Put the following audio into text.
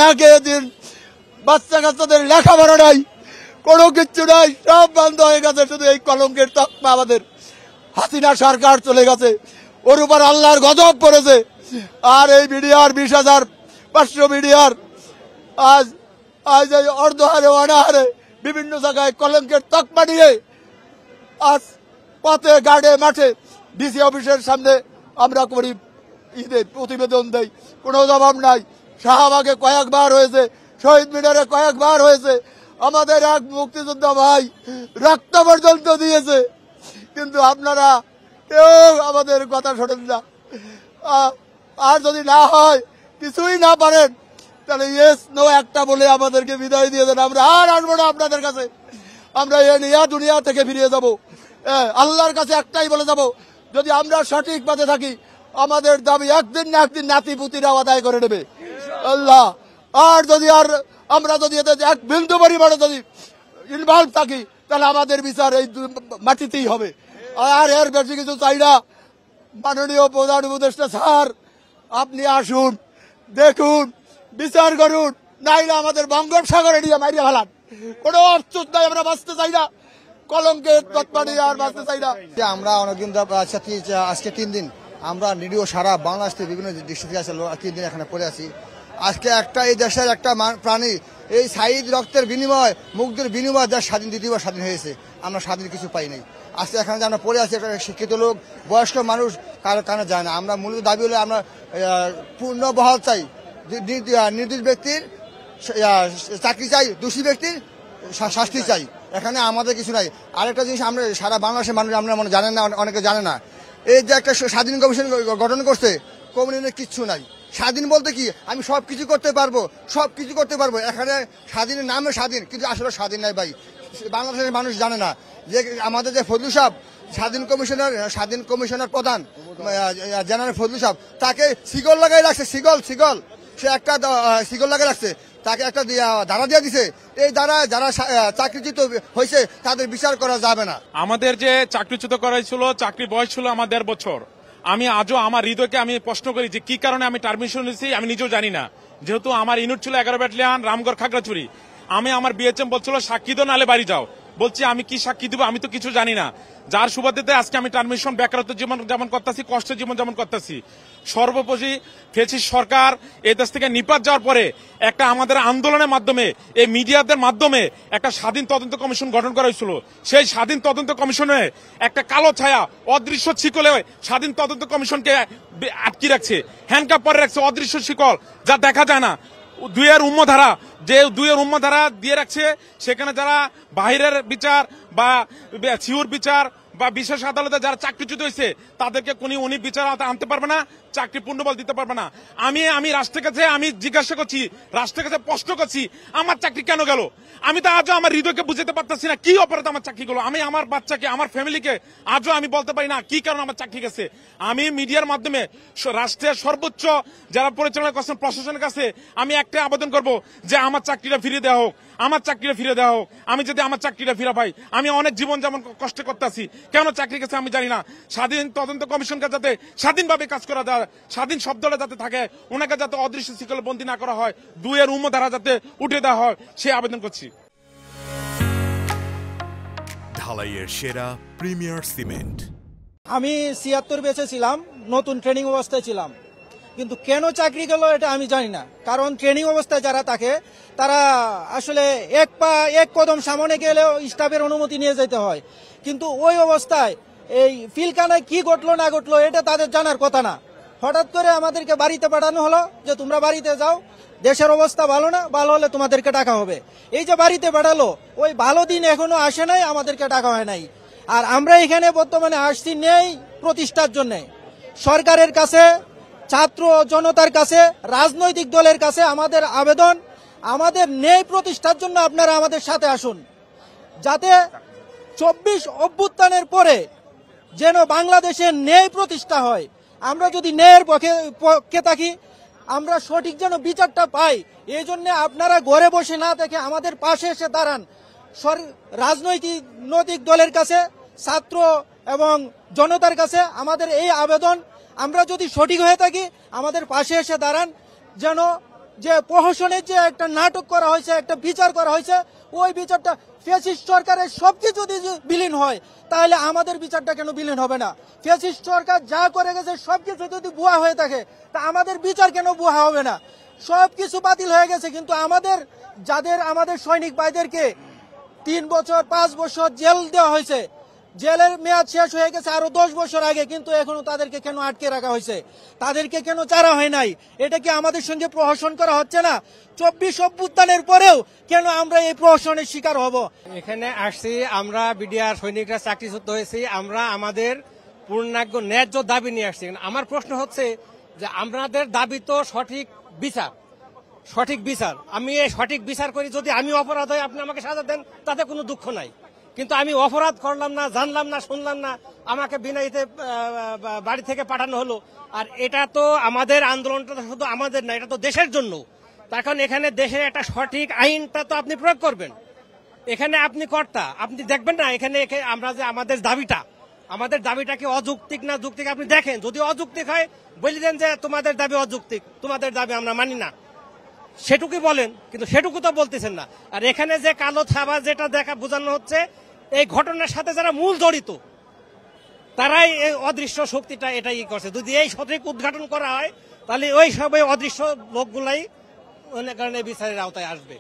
না খেয়ে দিন, বাচ্চা কাচ্চাদের লেখাপড়া নাই, কোনো কিচ্ছু নাই, সব বন্ধ হয়ে গেছে। শুধু এই কলঙ্কের তকমা আমাদের হাসিনা সরকার চলে গেছে, ওর উপর আল্লাহর গজব পড়েছে। আর এই বিডিআর 20,500 বিডিআর আজ আজ এই অর্ধহারে অনাহারে বিভিন্ন জায়গায় কলঙ্কের তকমা নিয়ে আজ পথে ঘাটে মাঠে ডিসি অফিসের সামনে আমরা করি ঈদে প্রতিবেদন দেই, কোনো জবাব নাই। শাহবাগে কয়েকবার হয়েছে, শহীদ মিনারে কয়েকবার হয়েছে, আমাদের এক মুক্তিযোদ্ধা ভাই রক্ত পর্যন্ত দিয়েছে, কিন্তু আপনারা কেউ আমাদের কথা শোনেন না। আর যদি না হয়, কিছুই না পারেন, তাহলে ইয়েস নো একটা বলে আমাদেরকে বিদায় দিয়ে দেন। আমরা আর আসবো না আপনাদের কাছে, আমরা এ নিয়ে দুনিয়া থেকে ফিরিয়ে যাব। আল্লাহর কাছে একটাই বলে যাব, যদি আমরা সঠিক পথে থাকি, আমাদের দাবি একদিন না একদিন নাতিপুতিরাও আদায় করে নেবে আল্লাহ। আর যদি আমরা যদি এতে এক বিন্দু পরিমাণে যদি ইনভলভ থাকি, তাহলে আমাদের বিচার এই মাটিতেই হবে। আর এর বেশি কিছু চাই না। মাননীয় প্রধান উপদেষ্টা স্যার, আপনি আসুন, দেখুন, বিচার করুন, নাইলে আমাদের বঙ্গোপসাগরে নিয়ে মারিয়ে ফেলান। কোনো অফসোস নাই, আমরা বাঁচতে চাই না, কলঙ্কের তৎপা নিয়ে আর বাঁচতে চাই না। আমরা অনেকদিন আজকে 3 দিন আমরা নিরীহ সারা বাংলাদেশ থেকে বিভিন্ন ডিস্ট্রিক্টে আছে 3 দিন এখানে পড়ে আছি। আজকে একটা এই দেশের একটা প্রাণী এই সাইদ রক্তের বিনিময়, মুগ্ধের বিনিময় দেশ স্বাধীন, দ্বিতীয়বার স্বাধীন হয়েছে। আমরা স্বাধীন কিছু পাই নাই। আজকে এখানে যে আমরা পড়ে আছি, একটা শিক্ষিত লোক, বয়স্ক মানুষ কারো কানে যায় না। আমরা মূলত দাবি হলে আমরা পূর্ণ বহাল চাই, নির্দোষ ব্যক্তির চাকরি চাই, দোষী ব্যক্তির শাস্তি চাই। এখানে আমাদের কিছু নাই। আরেকটা জিনিস, আমরা সারা বাংলাদেশের মানুষ আমরা মনে জানেন না, অনেকে জানে না, এই যে একটা স্বাধীন কমিশন গঠন করছে, কমিশনের কিচ্ছু নাই। স্বাধীন বলতে কি, আমি সবকিছু করতে পারবো, সবকিছু করতে পারবো। এখানে স্বাধীনের নামে স্বাধীন, কিন্তু আসলে স্বাধীন নাই ভাই। বাংলাদেশের মানুষ জানে না যে আমাদের যে ফজলু সাহেব স্বাধীন কমিশনার প্রধান জেনারেল ফজলু সাহেব, তাকে সিগল লাগাই রাখছে, সিগল সে একটা সিগল লাগাই রাখছে, তাকে একটা ধারা দিয়ে দিছে। এই ধারা যারা চাকরিচ্যুত হয়েছে তাদের বিচার করা যাবে না। আমাদের যে চাকরিচ্যুত করা হয়েছিল, চাকরি বয়স ছিল আমার 1.5 বছর। আমি আজও আমার হৃদয়কে আমি প্রশ্ন করি যে কি কারণে আমি টারমিনেশন নিয়েছি, আমি নিজেও জানি না। যেহেতু আমার ইউনিট ছিল 11 ব্যাটালিয়ন, রামগড়, খাগড়াছড়ি। আমার বিএচএম বলছিল সাক্ষী দাও নাহলে বাড়ি যাও। বলছি আমি কি সাক্ষী দিব, আমি তো কিছু জানি না। যার সুবাদে আজকে আমি টারমিনেশন, বেকারত্ব জীবন যেমন করতেছি, কষ্টের জীবন যেমন করতেছি। সর্বোপরি ফ্যাসিস্ট সরকার এই দেশ থেকে নিপাত যাওয়ার পরে একটা আমাদের আন্দোলনের মাধ্যমে, এই মিডিয়াদের মাধ্যমে একটা স্বাধীন তদন্ত কমিশন গঠন করা হয়েছিল। সেই স্বাধীন তদন্ত কমিশনে একটা কালো ছায়া, অদৃশ্য শিকলে স্বাধীন তদন্ত কমিশনকে আটকে রাখছে, হ্যান্ডকাপ পরে রাখছে, অদৃশ্য শিকল, যা দেখা যায় না। দুইয়ের উম্মধারা দিয়ে রাখছে। সেখানে যারা বাহিরের বিচার বা সিউর বিচার বা বিশেষ আদালতে যারা চাকরিচ্যুত হয়েছে, তাদেরকে উনি বিচার আনতে পারবে না, চাকরি পূর্ণবল দিতে পারবে না। আমি রাষ্ট্রের কাছে আমি জিজ্ঞাসা করছি, রাষ্ট্রের কাছে প্রশ্ন করছি, আমার চাকরি কেন গেল? আমি তো আজও আমার হৃদয়কে বুঝতে পারতেছি না কি অপরাধ আমার চাকরি গেল। আমি আমার বাচ্চাকে, আমার ফ্যামিলিকে আজও আমি বলতে পারি না কি কারণে আমার চাকরি গেছে। আমি মিডিয়ার মাধ্যমে রাষ্ট্রের সর্বোচ্চ যারা পরিচালনা করছেন প্রশাসনের কাছে আমি একটাই আবেদন করব যে আমার চাকরিটা ফিরিয়ে দেওয়া হোক, আমার চাকরিটা ফিরে দেওয়া হোক। আমি যদি আমার চাকরিটা ফিরে পাই, আমি অনেক জীবন যেমন কষ্ট করতেছি, কেন চাকরি গেছে আমি জানি না। স্বাধীন তদন্ত কমিশনকে যাতে স্বাধীনভাবে কাজ করা যায়, স্বাধীন শব্দটা যাতে থাকে, ওনাকে যাতে অদৃশ্য শিকলে বন্দী না করা হয়, দুইয়ের উম্মধারা যাতে উঠে দেওয়া হয়, সে আবেদন করছি। ঢালাইয়ের সেরা প্রিমিয়ার সিমেন্ট। আমি 76 বেঁচে ছিলাম, নতুন ট্রেনিং অবস্থায় ছিলাম, কিন্তু কেন চাকরি গেল এটা আমি জানি না। কারণ ট্রেনিং অবস্থায় যারা থাকে তারা আসলে এক কদম সামনে গেলেও স্টাফের অনুমতি নিয়ে যেতে হয়, কিন্তু ওই অবস্থায় এই ফিলখানায় কি ঘটলো না ঘটলো এটা তাদের জানার কথা না। হঠাৎ করে আমাদেরকে বাড়িতে পাঠানো হলো যে তোমরা বাড়িতে যাও, দেশের অবস্থা ভালো না, ভালো হলে তোমাদেরকে টাকা হবে। এই যে বাড়িতে পাঠালো, ওই ভালো দিন এখনো আসে নাই, আমাদেরকে টাকা হয় নাই। আর আমরা এখানে বর্তমানে আসছি নেই প্রতিষ্ঠার জন্য। সরকারের কাছে, ছাত্র জনতার কাছে, রাজনৈতিক দলের কাছে আমাদের আবেদন, আমাদের ন্যায় প্রতিষ্ঠার জন্য আপনারা আমাদের সাথে আসুন, যাতে 24 অভ্যুত্থানের পরে যেন বাংলাদেশের ন্যায় প্রতিষ্ঠা হয়। আমরা যদি ন্যায়ের পক্ষে থাকি, আমরা সঠিক যেন বিচারটা পাই। এই জন্য আপনারা ঘরে বসে না থেকে আমাদের পাশে এসে দাঁড়ান। রাজনৈতিক দলের কাছে, ছাত্র এবং জনতার কাছে আমাদের এই আবেদন, আমরা যদি সঠিক হয়ে থাকি আমাদের পাশে এসে দাঁড়ান, যেন যে প্রহসনের যে একটা নাটক করা হয়েছে, একটা বিচার করা হয়েছে, ওই বিচারটা ফ্যাসিস্ট সরকারের সবকিছু যদি বিলীন হয় তাহলে আমাদের বিচারটা কেন বিলীন হবে না? ফ্যাসিস্ট সরকার যা করে গেছে সবকিছু যদি ভুয়া হয়ে থাকে তা আমাদের বিচার কেন ভুয়া হবে না? সবকিছু বাতিল হয়ে গেছে, কিন্তু আমাদের সৈনিক ভাইদেরকে 3 বছর 5 বছর জেল দেওয়া হয়েছে। জেলের মেয়াদ শেষ হয়ে গেছে আরো 10 বছর আগে, কিন্তু এখনো তাদেরকে কেন আটকে রাখা হয়েছে? তাদেরকে কেন ছাড়া হয় নাই? এটা কি আমাদের সঙ্গে প্রহসন করা হচ্ছে না? 24 অভ্যুত্থানের পরেও কেন আমরা এই প্রহসনের শিকার হব? এখানে আসছি আমরা বিডিআর সৈনিকরা চাকরিচ্যুত হয়েছি, আমরা আমাদের পূর্ণাঙ্গ ন্যায্য দাবি নিয়ে আসছি। আমার প্রশ্ন হচ্ছে যে আমাদের দাবি তো সঠিক বিচার। আমি এই সঠিক বিচার করি, যদি আমি অপরাধ হয় আপনি আমাকে সাজা দেন, তাতে কোনো দুঃখ নাই। কিন্তু আমি অপরাধ করলাম না, জানলাম না, শুনলাম না, আমাকে বিনাইতে বাড়ি থেকে পাঠানো হলো। আর এটা তো আমাদের আন্দোলনটা শুধু আমাদের না, এটা তো দেশের জন্য। তখন এখানে দেশের একটা সঠিক আইনটা তো আপনি প্রয়োগ করবেন। এখানে আপনি কর্তা, আপনি দেখবেন না এখানে আমরা যে আমাদের দাবিটা কি অযৌক্তিক না যৌক্তিক আপনি দেখেন। যদি অযৌক্তিক হয় বলে দেন যে তোমাদের দাবি অযৌক্তিক, তোমাদের দাবি আমরা মানি না, সেটুকুই বলেন। কিন্তু সেটুকু তো বলতেছেন না। আর এখানে যে কালো ছাপা যেটা বোঝানো হচ্ছে, এই ঘটনার সাথে যারা মূল জড়িত তারাই এই অদৃশ্য শক্তিটা এটাই করছে। যদি এই সঠিক উদ্ঘাটন করা হয় তাহলে ওই সব অদৃশ্য লোকগুলাই অনেক কারণে বিচারের আওতায় আসবে।